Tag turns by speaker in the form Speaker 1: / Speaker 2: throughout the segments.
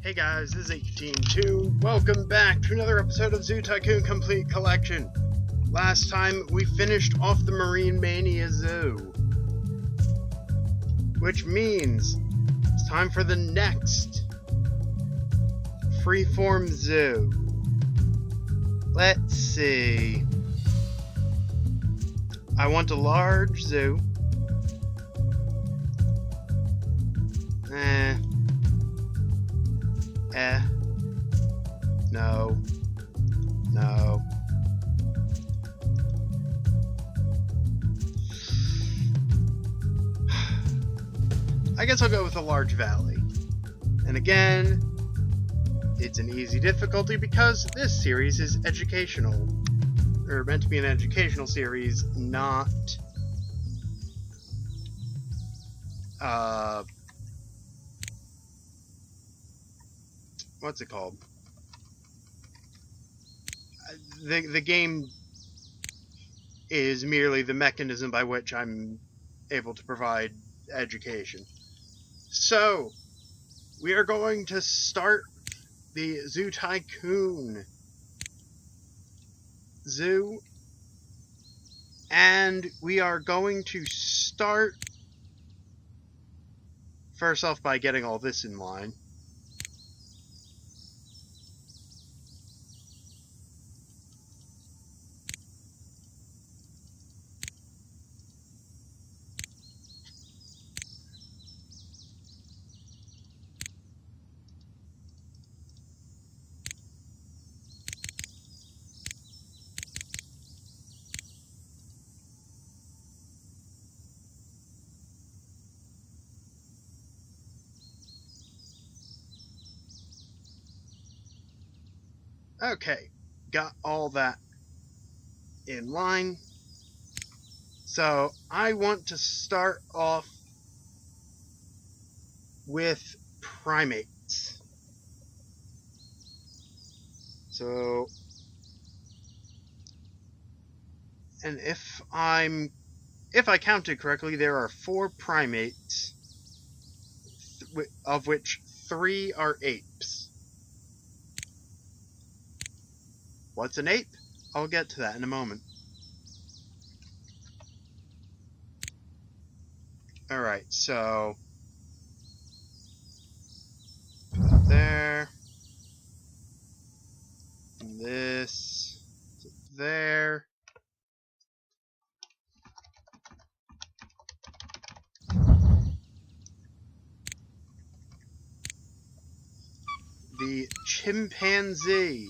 Speaker 1: Hey guys, this is 182. Welcome back to another episode of Zoo Tycoon Complete Collection. Last time we finished off the Marine Mania Zoo, which means it's time for the next freeform zoo. Let's see. I want a large zoo. No. I guess I'll go with a large valley. And again, it's an easy difficulty because this series is educational. Or meant to be an educational series, not what's it called? The game is merely the mechanism by which I'm able to provide education. So, we are going to start the Zoo Tycoon Zoo, and we are going to start first off by getting all this in line. Okay, got all that in line. So I want to start off with primates. So, and if I counted correctly, there are 4 primates, of which 3 are apes. What's an ape? I'll get to that in a moment. Alright, so put that there. And this there. The chimpanzee.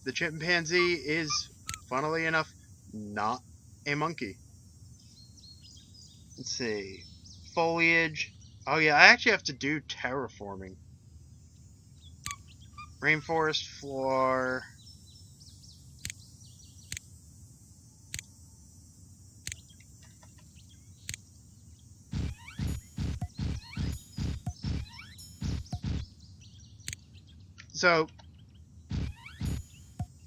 Speaker 1: The chimpanzee is, funnily enough, not a monkey. Let's see. Foliage. Oh yeah, I actually have to do terraforming. Rainforest floor. So,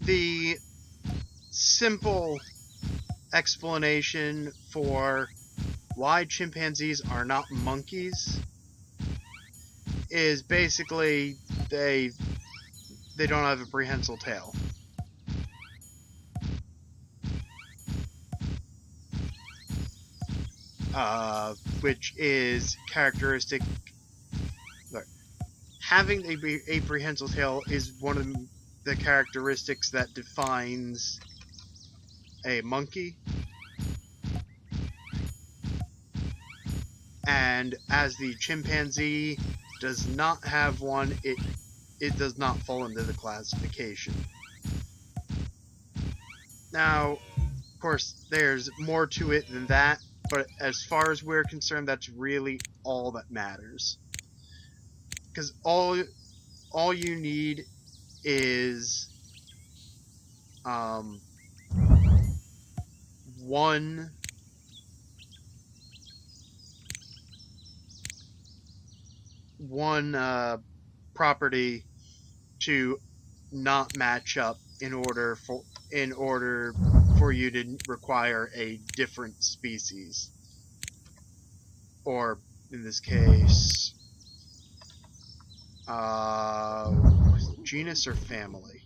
Speaker 1: the simple explanation for why chimpanzees are not monkeys is basically they don't have a prehensile tail. Which is characteristic. Look, having a prehensile tail is one of the characteristics that defines a monkey. And as the chimpanzee does not have one, it does not fall into the classification. Now, of course, there's more to it than that, but as far as we're concerned, that's really all that matters. Because all you need is one property to not match up in order for you to require a different species, or in this case Genus or family?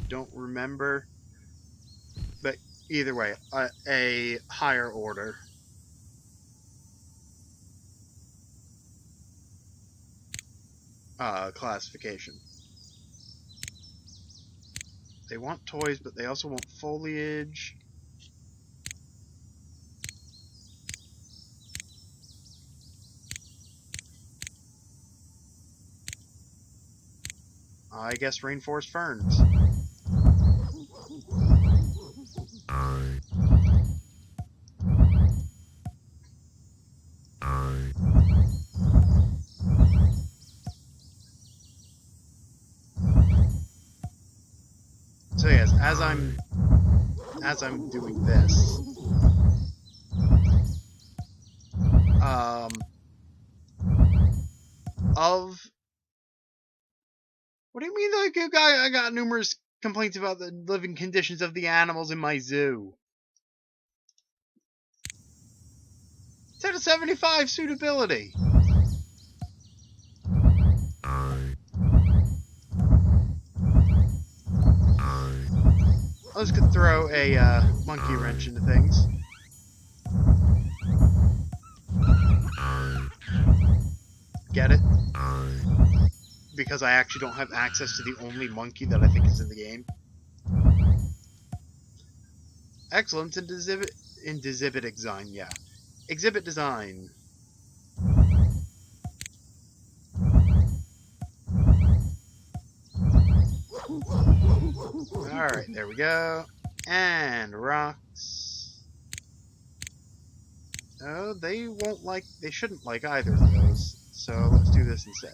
Speaker 1: Don't remember. But either way, a higher order. Classification. They want toys, but they also want foliage. I guess rainforest ferns. So yes, as I'm doing this, of what do you mean? Like I got numerous complaints about the living conditions of the animals in my zoo. 10 out of 75 suitability. I was gonna throw a monkey wrench into things. Get it? Because I actually don't have access to the only monkey that I think is in the game. Excellence in exhibit design, yeah. Exhibit design. Alright, there we go. And rocks. Oh, they shouldn't like either of those. So let's do this instead.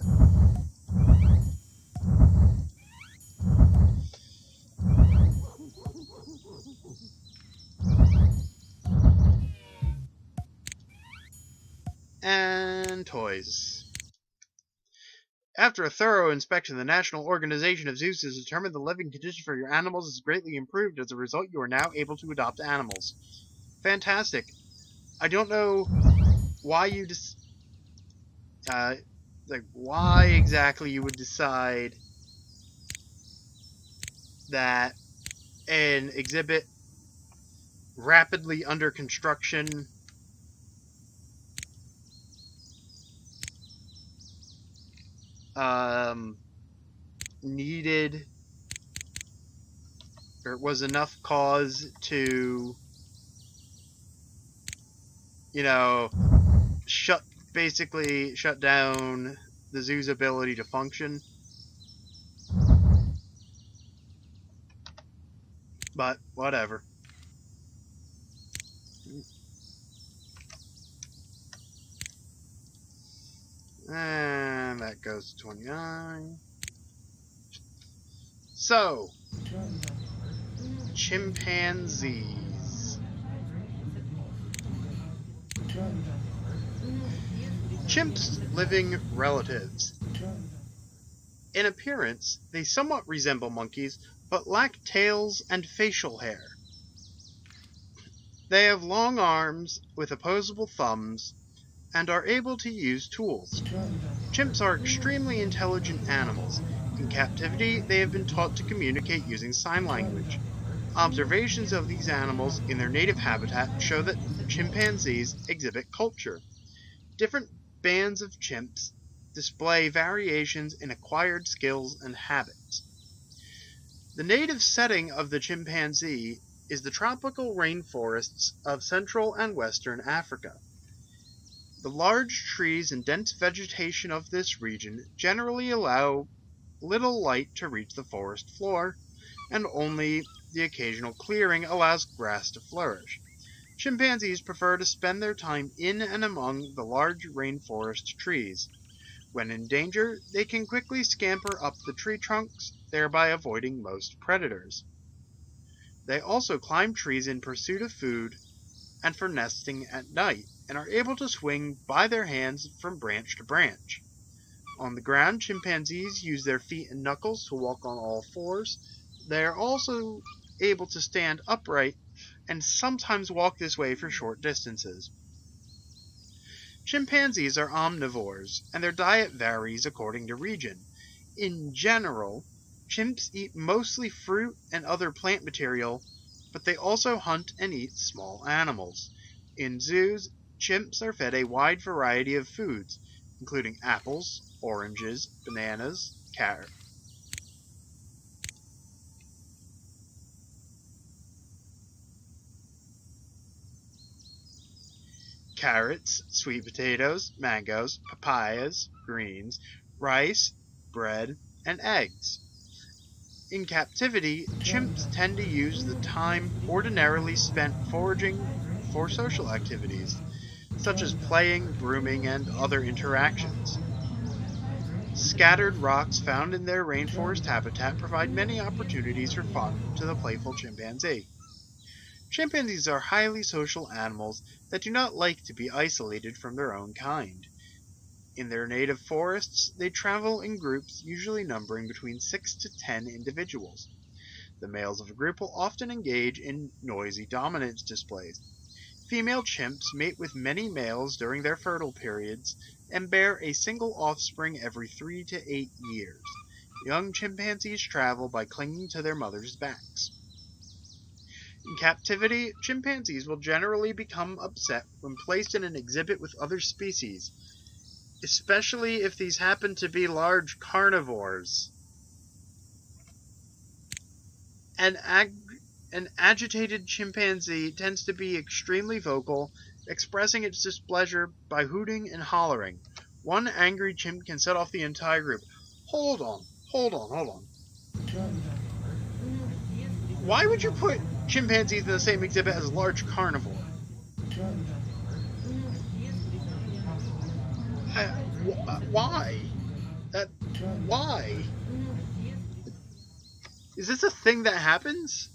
Speaker 1: And toys. After a thorough inspection, the National Organization of Zoos has determined the living condition for your animals is greatly improved. As a result, you are now able to adopt animals. Fantastic. I don't know why you why exactly you would decide that an exhibit rapidly under construction needed or was enough cause to, you know, shut down the zoo's ability to function. But whatever. And that goes to 29. So, chimpanzees. Chimps' living relatives. In appearance, they somewhat resemble monkeys, but lack tails and facial hair. They have long arms with opposable thumbs and are able to use tools. Chimps are extremely intelligent animals. In captivity, they have been taught to communicate using sign language. Observations of these animals in their native habitat show that chimpanzees exhibit culture. Different bands of chimps display variations in acquired skills and habits. The native setting of the chimpanzee is the tropical rainforests of Central and Western Africa. The large trees and dense vegetation of this region generally allow little light to reach the forest floor, and only the occasional clearing allows grass to flourish. Chimpanzees prefer to spend their time in and among the large rainforest trees. When in danger, they can quickly scamper up the tree trunks, thereby avoiding most predators. They also climb trees in pursuit of food and for nesting at night, and are able to swing by their hands from branch to branch. On the ground, chimpanzees use their feet and knuckles to walk on all fours. They are also able to stand upright and sometimes walk this way for short distances. Chimpanzees are omnivores, and their diet varies according to region. In general, chimps eat mostly fruit and other plant material, but they also hunt and eat small animals. In zoos, chimps are fed a wide variety of foods, including apples, oranges, bananas, carrots, sweet potatoes, mangoes, papayas, greens, rice, bread, and eggs. In captivity, chimps tend to use the time ordinarily spent foraging for social activities, such as playing, grooming, and other interactions. Scattered rocks found in their rainforest habitat provide many opportunities for fun to the playful chimpanzee. Chimpanzees are highly social animals that do not like to be isolated from their own kind. In their native forests, they travel in groups usually numbering between 6 to 10 individuals. The males of a group will often engage in noisy dominance displays. Female chimps mate with many males during their fertile periods and bear a single offspring every 3 to 8 years. Young chimpanzees travel by clinging to their mothers' backs. In captivity, chimpanzees will generally become upset when placed in an exhibit with other species, especially if these happen to be large carnivores. An agitated chimpanzee tends to be extremely vocal, expressing its displeasure by hooting and hollering. One angry chimp can set off the entire group. Hold on. Why would you put chimpanzees in the same exhibit as a large carnivore? Why? Why? Is this a thing that happens?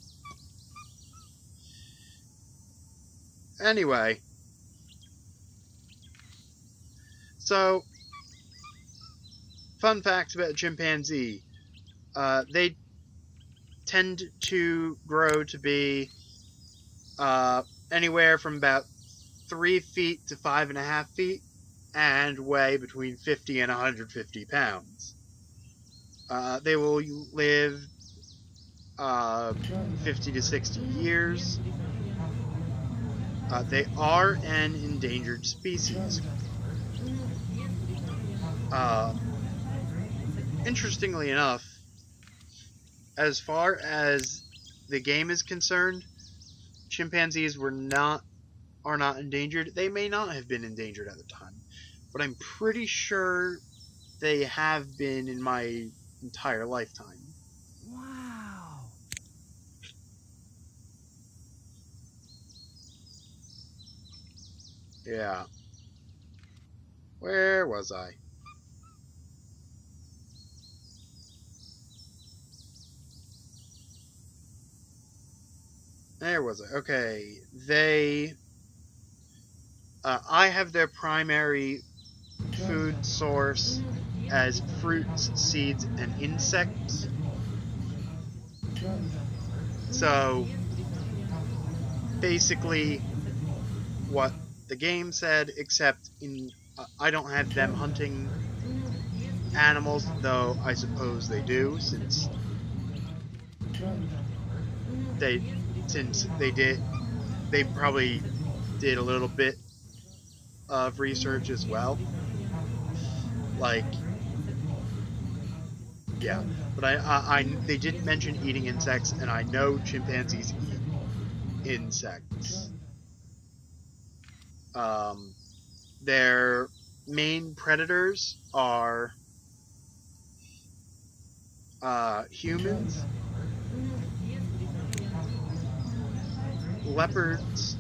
Speaker 1: Anyway. So, fun facts about a chimpanzee. They tend to grow to be anywhere from about 3 feet to 5.5 feet and weigh between 50 and 150 pounds. They will live 50 to 60 years. They are an endangered species. Interestingly enough, as far as the game is concerned, chimpanzees are not endangered. They may not have been endangered at the time, but I'm pretty sure they have been in my entire lifetime.
Speaker 2: Wow.
Speaker 1: Yeah. Where was I? There was I. Okay. I have their primary food source as fruits, seeds, and insects. So, basically, what the game said, except I don't have them hunting animals, though I suppose they do, since they probably did a little bit of research as well. Like, yeah, but they didn't mention eating insects, and I know chimpanzees eat insects. Their main predators are humans, leopards,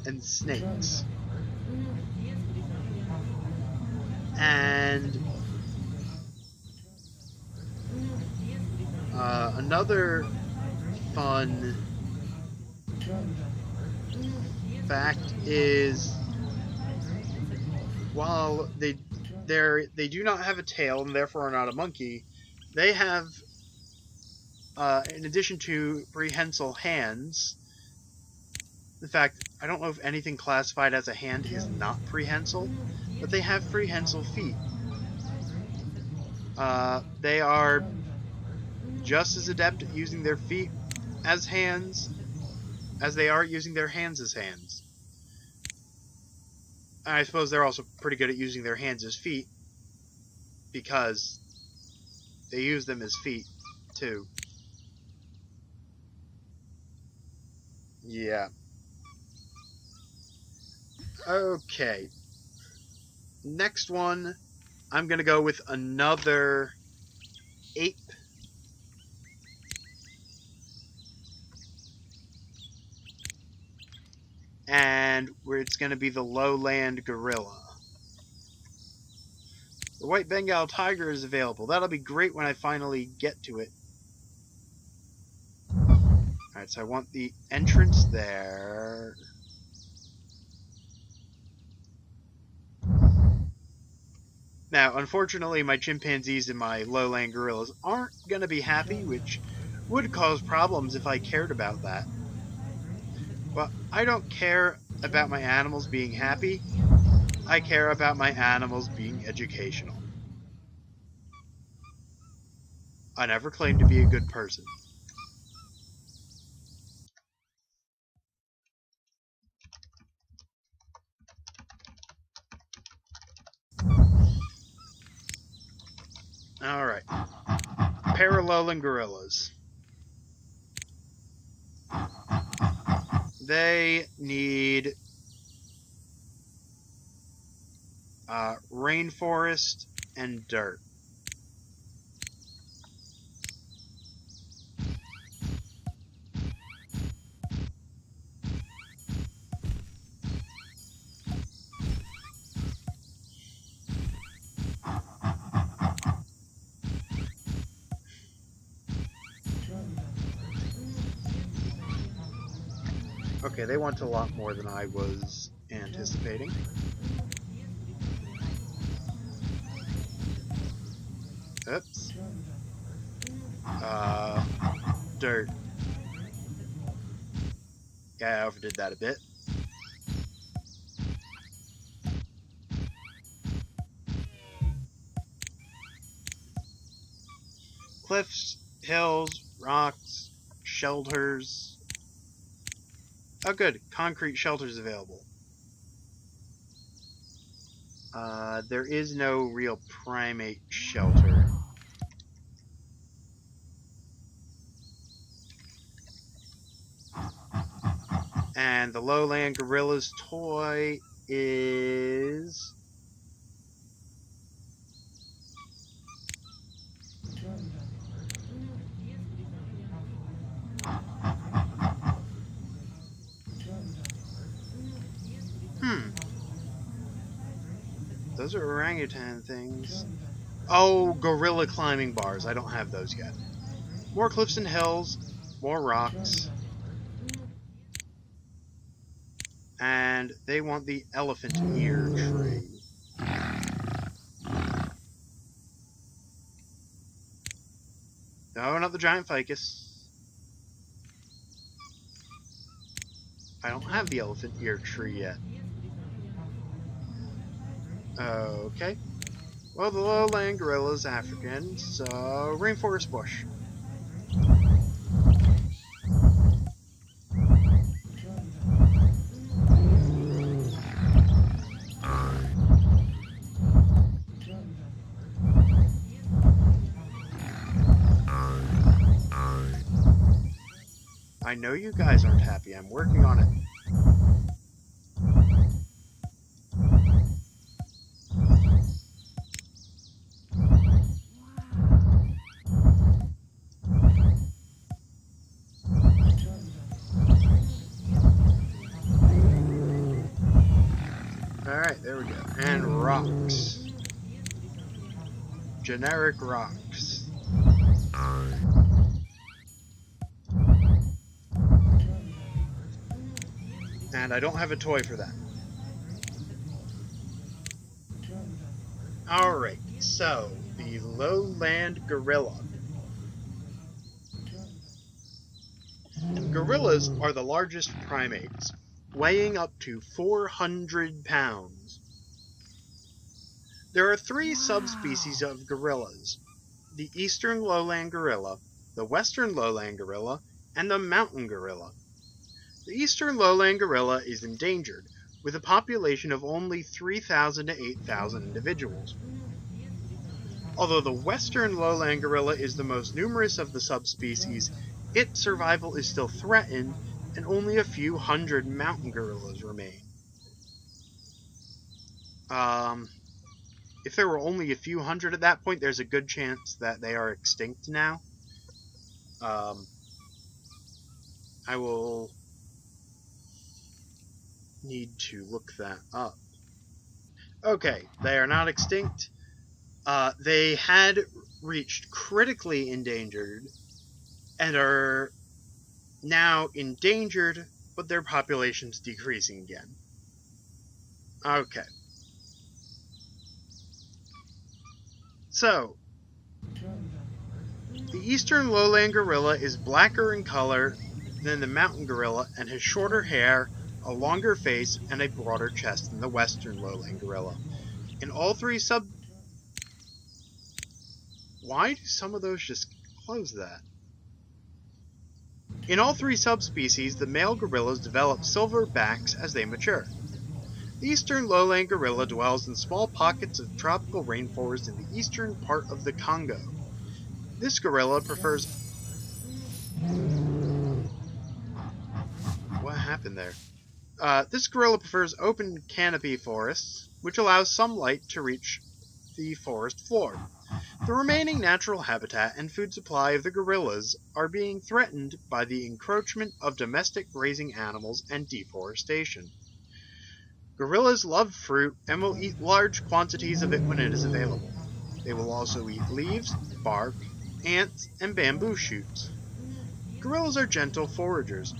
Speaker 1: and snakes. And another fun fact is, while they do not have a tail and therefore are not a monkey, they have, in addition to prehensile hands, the fact, I don't know if anything classified as a hand is not prehensile, but they have prehensile feet. They are just as adept at using their feet as hands as they are using their hands as hands. And I suppose they're also pretty good at using their hands as feet because they use them as feet too. Yeah. Okay. Next one, I'm going to go with another ape. And where it's going to be the lowland gorilla. The white Bengal tiger is available. That'll be great when I finally get to it. Alright, so I want the entrance there. Now, unfortunately, my chimpanzees and my lowland gorillas aren't going to be happy, which would cause problems if I cared about that. But I don't care about my animals being happy. I care about my animals being educational. I never claimed to be a good person. Alright. Parallelin gorillas. They need rainforest and dirt. Okay, they want a lot more than I was anticipating. Oops. Dirt. Yeah, I overdid that a bit. Cliffs, hills, rocks, shelters. Oh good, concrete shelters available. There is no real primate shelter. And the lowland gorilla's toy is... Those are orangutan things. Oh, gorilla climbing bars. I don't have those yet. More cliffs and hills, more rocks. And they want the elephant ear tree. No, not the giant ficus. I don't have the elephant ear tree yet. Okay. Well, the lowland gorilla is African, so rainforest bush. I know you guys aren't happy. I'm working on it. Alright, there we go. And rocks. Generic rocks. And I don't have a toy for that. Alright, so the lowland gorilla. Gorillas are the largest primates, weighing up to 400 pounds. There are three
Speaker 2: Wow.
Speaker 1: subspecies of gorillas: the eastern lowland gorilla, the western lowland gorilla, and the mountain gorilla. The eastern lowland gorilla is endangered, with a population of only 3,000 to 8,000 individuals. Although the western lowland gorilla is the most numerous of the subspecies, its survival is still threatened, and only a few hundred mountain gorillas remain. If there were only a few hundred at that point, there's a good chance that they are extinct now. I will need to look that up. Okay, they are not extinct. They had reached critically endangered and are now endangered, but their population's decreasing again. Okay. So, the eastern lowland gorilla is blacker in color than the mountain gorilla and has shorter hair, a longer face, and a broader chest than the western lowland gorilla. In all three Why do some of those just close that? In all three subspecies, the male gorillas develop silver backs as they mature. The eastern lowland gorilla dwells in small pockets of tropical rainforest in the eastern part of the Congo. This gorilla prefers... What happened there? This gorilla prefers open canopy forests, which allows some light to reach the forest floor. The remaining natural habitat and food supply of the gorillas are being threatened by the encroachment of domestic grazing animals and deforestation. Gorillas love fruit and will eat large quantities of it when it is available. They will also eat leaves, bark, ants, and bamboo shoots. Gorillas are gentle foragers.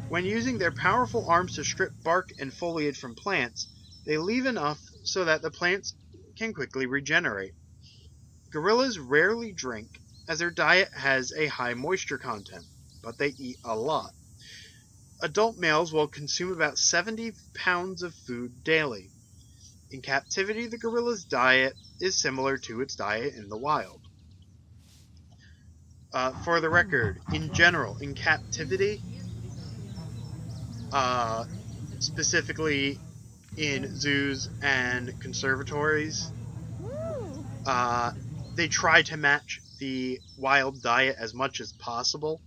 Speaker 1: When using their powerful arms to strip bark and foliage from plants, they leave enough so that the plants can quickly regenerate. Gorillas rarely drink, as their diet has a high moisture content, but they eat a lot. Adult males will consume about 70 pounds of food daily. In captivity, the gorilla's diet is similar to its diet in the wild. For the record, in general, in captivity, specifically in zoos and conservatories, they try to match the wild diet as much as possible,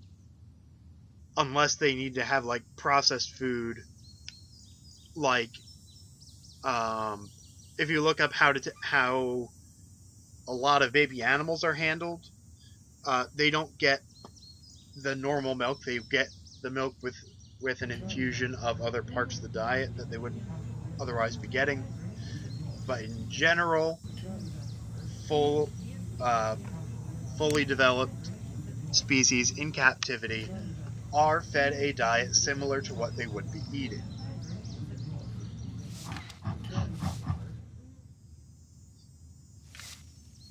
Speaker 1: unless they need to have like processed food. Like, if you look up how a lot of baby animals are handled, they don't get the normal milk. They get the milk with an infusion of other parts of the diet that they wouldn't otherwise be getting. But in general, fully developed species in captivity are fed a diet similar to what they would be eating.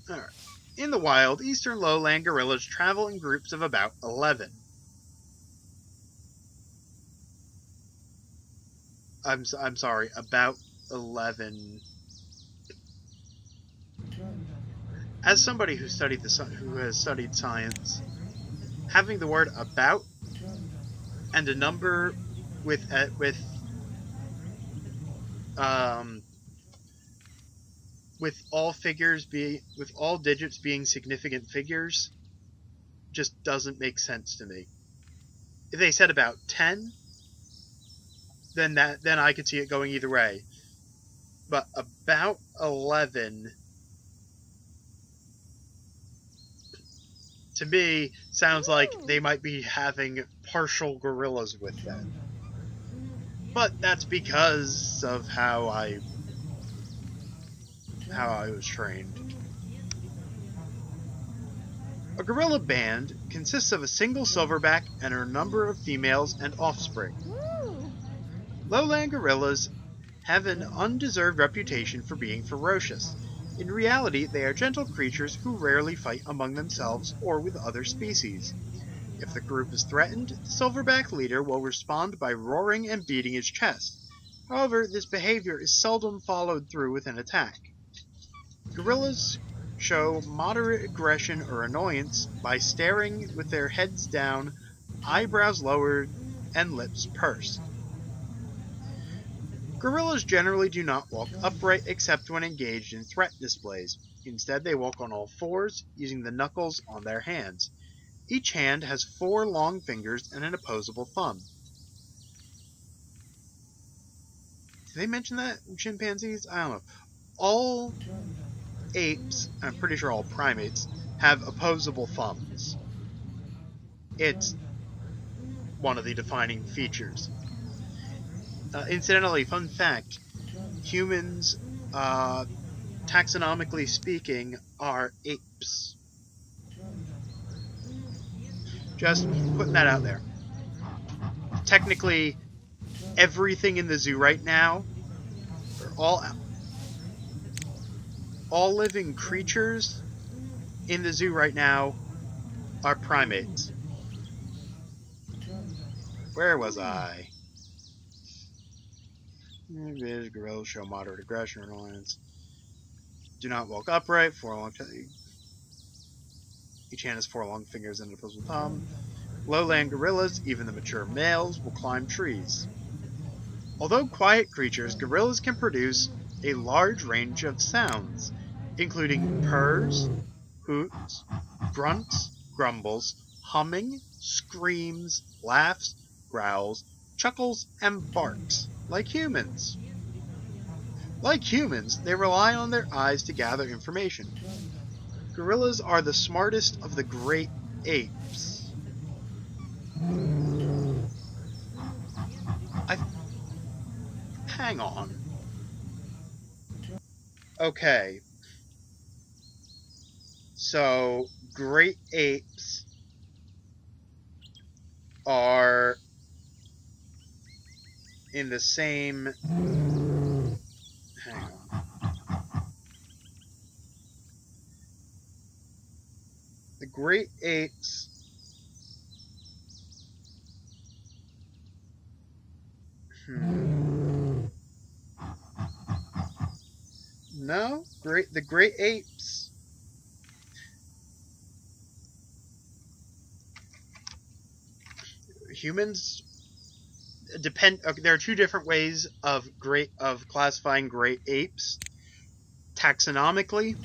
Speaker 1: Alright. In the wild, eastern lowland gorillas travel in groups of about 11. I'm sorry, about 11. As somebody who has studied science, having the word "about" and a number with all digits being significant figures just doesn't make sense to me. If they said about 10, then I could see it going either way. But about 11 to me sounds like they might be having partial gorillas with them. But that's because of how I was trained. A gorilla band consists of a single silverback and a number of females and offspring. Lowland gorillas have an undeserved reputation for being ferocious. In reality, they are gentle creatures who rarely fight among themselves or with other species. If the group is threatened, the silverback leader will respond by roaring and beating his chest. However, this behavior is seldom followed through with an attack. Gorillas show moderate aggression or annoyance by staring with their heads down, eyebrows lowered, and lips pursed. Gorillas generally do not walk upright except when engaged in threat displays. Instead, they walk on all fours, using the knuckles on their hands. Each hand has 4 long fingers and an opposable thumb. Did they mention that in chimpanzees? I don't know. All apes, I'm pretty sure all primates, have opposable thumbs. It's one of the defining features. Incidentally, fun fact, humans, taxonomically speaking, are apes. Just putting that out there. Technically, everything in the zoo right now, or all living creatures in the zoo right now are primates. Where was I? Gorillas show moderate aggression or annoyance. Do not walk upright. Each hand has 4 long fingers and an opposable thumb. Lowland gorillas, even the mature males, will climb trees. Although quiet creatures, gorillas can produce a large range of sounds, including purrs, hoots, grunts, grumbles, humming, screams, laughs, growls, chuckles, and barks, like humans. Like humans, they rely on their eyes to gather information. Gorillas are the smartest of the great apes. Hang on. Okay. So, great apes are in the same... Hang on. The great apes... No? The great apes... Humans depend. There are 2 different ways of classifying great apes. Taxonomically,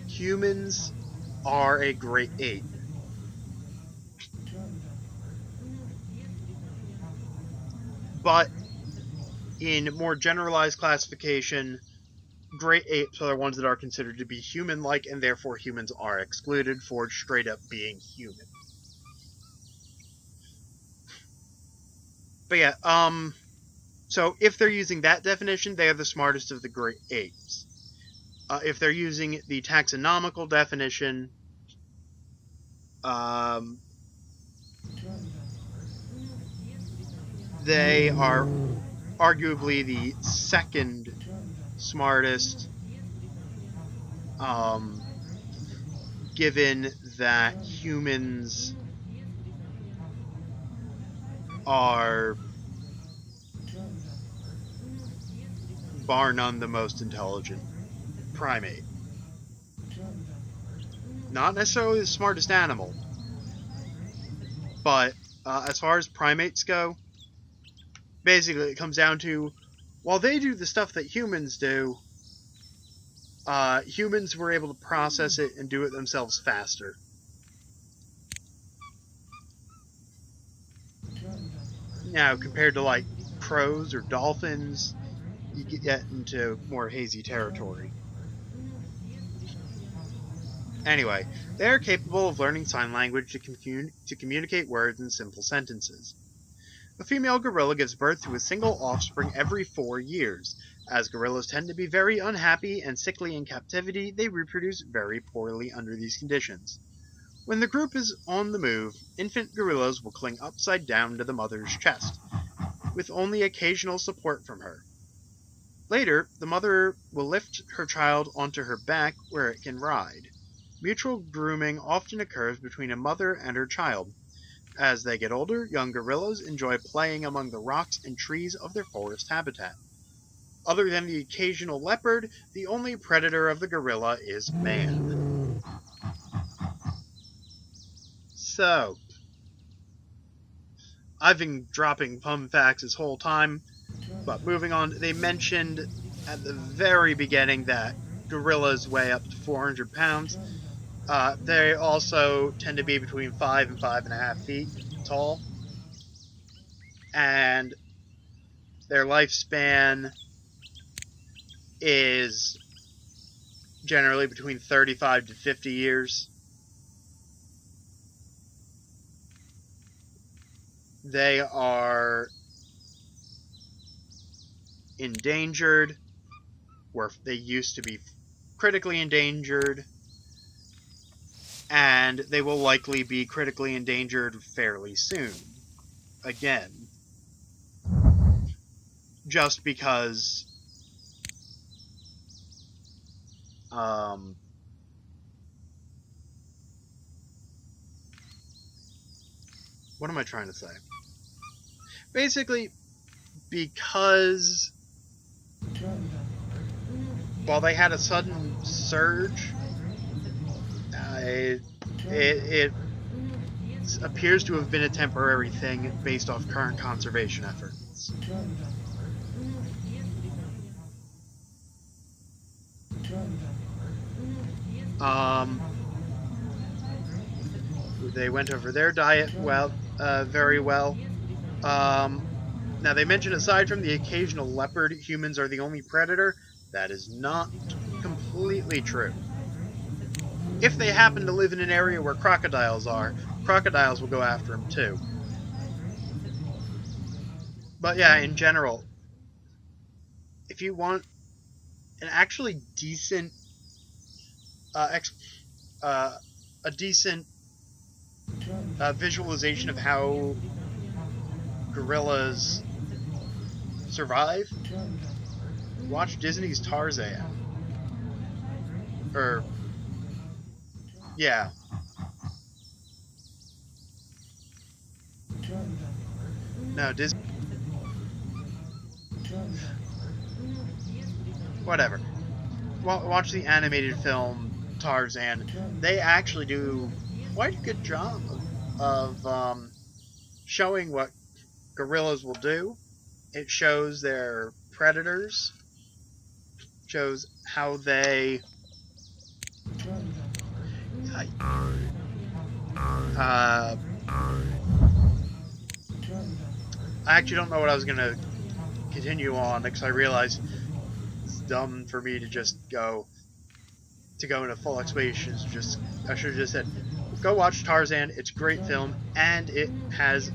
Speaker 1: humans are a great ape. But in more generalized classification, great apes are the ones that are considered to be human-like, and therefore humans are excluded for straight up being human. But yeah, so if they're using that definition, they are the smartest of the great apes. If they're using the taxonomical definition, they are arguably the second smartest, given that humans are, bar none, the most intelligent primate. Not necessarily the smartest animal, but as far as primates go, basically it comes down to, while they do the stuff that humans do, humans were able to process it and do it themselves faster. Now, compared to like crows or dolphins, you get into more hazy territory. Anyway, they are capable of learning sign language to communicate words in simple sentences. A female gorilla gives birth to a single offspring every 4 years. As gorillas tend to be very unhappy and sickly in captivity, they reproduce very poorly under these conditions. When the group is on the move, infant gorillas will cling upside down to the mother's chest, with only occasional support from her. Later, the mother will lift her child onto her back where it can ride. Mutual grooming often occurs between a mother and her child. As they get older, young gorillas enjoy playing among the rocks and trees of their forest habitat. Other than the occasional leopard, the only predator of the gorilla is man. So, I've been dropping fun facts this whole time, but moving on, they mentioned at the very beginning that gorillas weigh up to 400 pounds. They also tend to be between 5 and 5.5 feet tall, and their lifespan is generally between 35 to 50 years. They are endangered, where they used to be critically endangered, and they will likely be critically endangered fairly soon. Again, just because what am I trying to say? Basically, because while they had a sudden surge, it appears to have been a temporary thing based off current conservation efforts. They went over their diet very well. Now, they mentioned aside from the occasional leopard, humans are the only predator. That is not completely true. If they happen to live in an area where crocodiles are, crocodiles will go after them too. But yeah, in general, if you want an actually decent, a decent visualization of how gorillas survive, watch Disney's Tarzan. Yeah. No, Disney. Whatever. Watch the animated film Tarzan. They actually do quite a good job of showing what gorillas will do. It shows their predators, shows how they I actually don't know what I was going to continue on, because I realized it's dumb for me to just go into full explanations. I should have just said, go watch Tarzan. It's a great film, and it has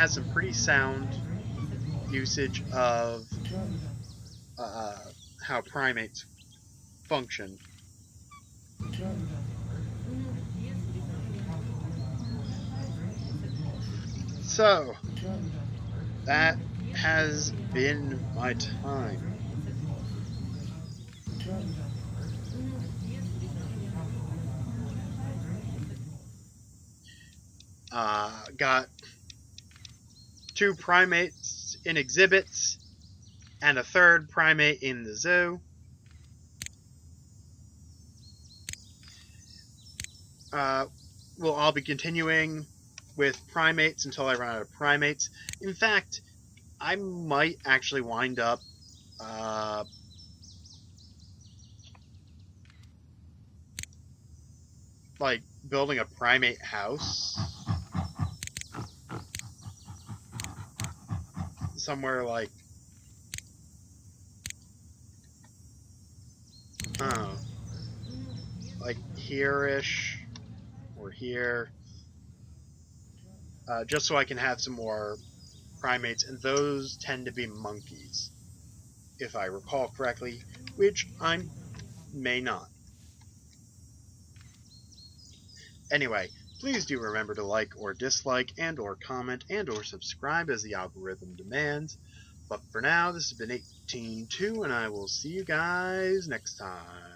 Speaker 1: some pretty sound usage of how primates function. So, that has been my time. Got 2 primates in exhibits and a 3rd primate in the zoo. I'll be continuing with primates until I run out of primates. In fact, I might actually wind up building a primate house somewhere here-ish or here, just so I can have some more primates, and those tend to be monkeys, if I recall correctly, which I may not. Anyway, please do remember to like or dislike and or comment and or subscribe as the algorithm demands. But for now, this has been 18-2, and I will see you guys next time.